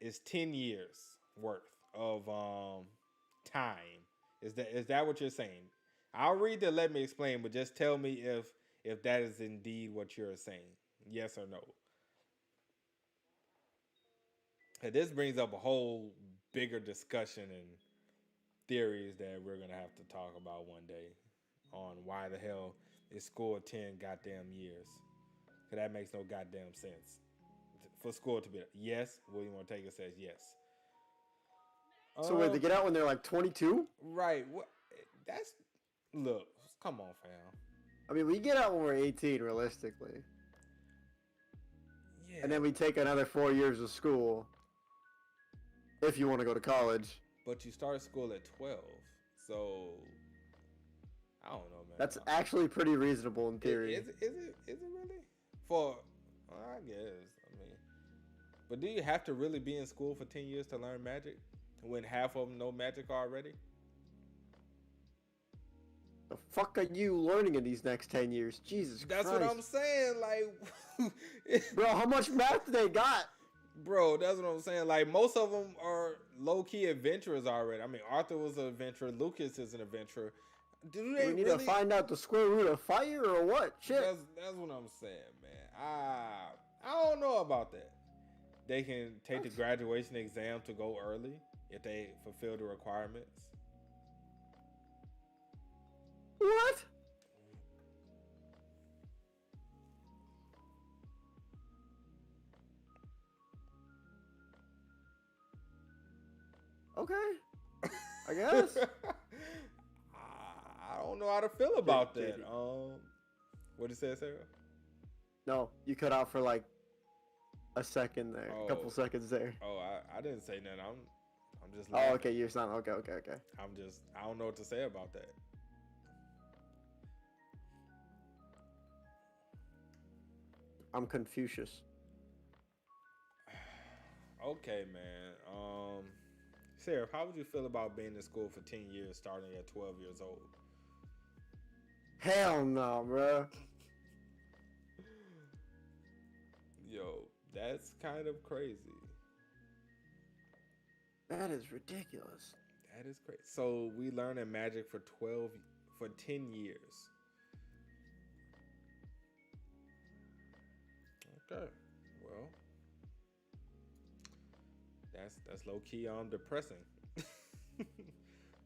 is 10 years worth of time. Is that what you're saying? I'll read the let me explain, but just tell me if that is indeed what you're saying. Yes or no. And this brings up a whole bigger discussion and theories that we're gonna have to talk about one day on why the hell is school 10 goddamn years. Cause that makes no goddamn sense. For school to be yes, William Ortega says yes. So wait, they get out when they're like 22? Right. What? Look. Come on, fam. I mean, we get out when we're 18, realistically. Yeah. And then we take another 4 years of school. If you want to go to college. But you start school at 12, so I don't know, man. That's actually pretty reasonable in theory. Is it really? I guess. I mean, but do you have to really be in school for 10 years to learn magic? When half of them know magic already? The fuck are you learning in these next 10 years? Jesus Christ. That's what I'm saying. Like, bro, how much math do they got? Bro, that's what I'm saying. Like, most of them are low-key adventurers already. I mean, Arthur was an adventurer. Lucas is an adventurer. Do they need really to find out the square root of fire or what? Shit. That's what I'm saying, man. I don't know about that. They can take the graduation exam to go early if they fulfill the requirements. What? Okay. I guess. I don't know how to feel about that. What did it say, Sarah? No, you cut out for like a second there, a couple seconds there. Oh, I didn't say nothing. I'm just. Oh, okay. You're not okay. I don't know what to say about that. I'm Confucius. Okay, man. Sarah, how would you feel about being in school for 10 years starting at 12 years old? Hell no, bro. Yo, that's kind of crazy. That is ridiculous. That is great. So we learning magic for 10 years. Okay. Well, that's low key depressing.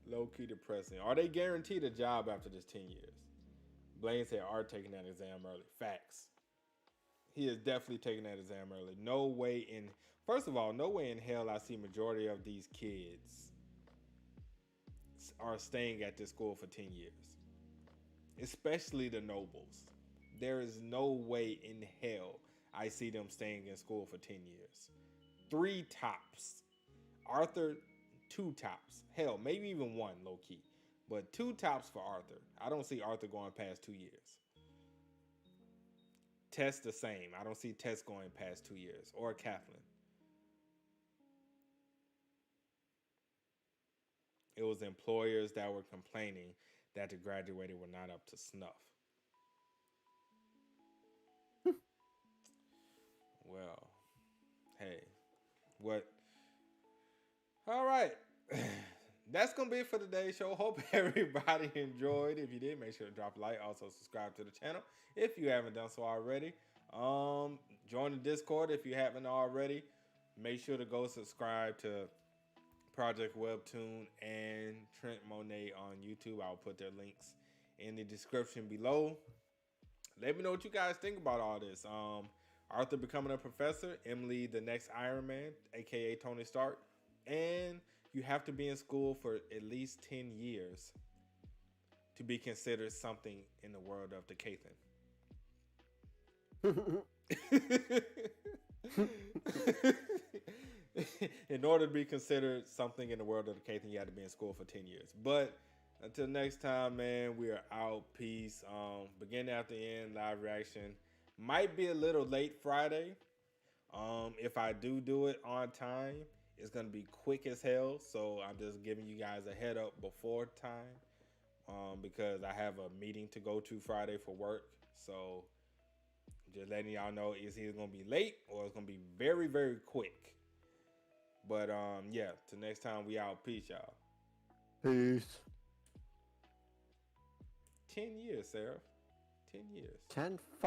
Low key depressing. Are they guaranteed a job after this 10 years? Blaine said Art taking that exam early. Facts. He is definitely taking that exam early. No way in First of all, no way in hell I see majority of these kids are staying at this school for 10 years. Especially the nobles. There is no way in hell I see them staying in school for 10 years. 3 tops. Arthur, 2 tops. Hell, maybe even 1 low key. But 2 tops for Arthur. I don't see Arthur going past 2 years. Tess the same. I don't see Tess going past 2 years. Or Kathleen. It was employers that were complaining that the graduated were not up to snuff. Well, hey, what? All right. That's going to be it for today's show. Hope everybody enjoyed. If you did, make sure to drop a like. Also, subscribe to the channel if you haven't done so already. Join the Discord if you haven't already. Make sure to go subscribe to Project Webtoon and Trent Monet on YouTube. I'll put their links in the description below. Let me know what you guys think about all this. Arthur becoming a professor, Emily the next Iron Man, aka Tony Stark, and you have to be in school for at least 10 years to be considered something in the world of the Kathan. In order to be considered something in the world of the Kathan, you had to be in school for 10 years. But until next time, man, we are out. Peace. Beginning after end, live reaction. Might be a little late Friday. If I do it on time, it's going to be quick as hell. So I'm just giving you guys a head up before time. Because I have a meeting to go to Friday for work. So just letting y'all know it's either going to be late or it's going to be very, very quick. But yeah, till next time, we out. Peace, y'all. Peace. 10 years, Sarah. 10 years. 10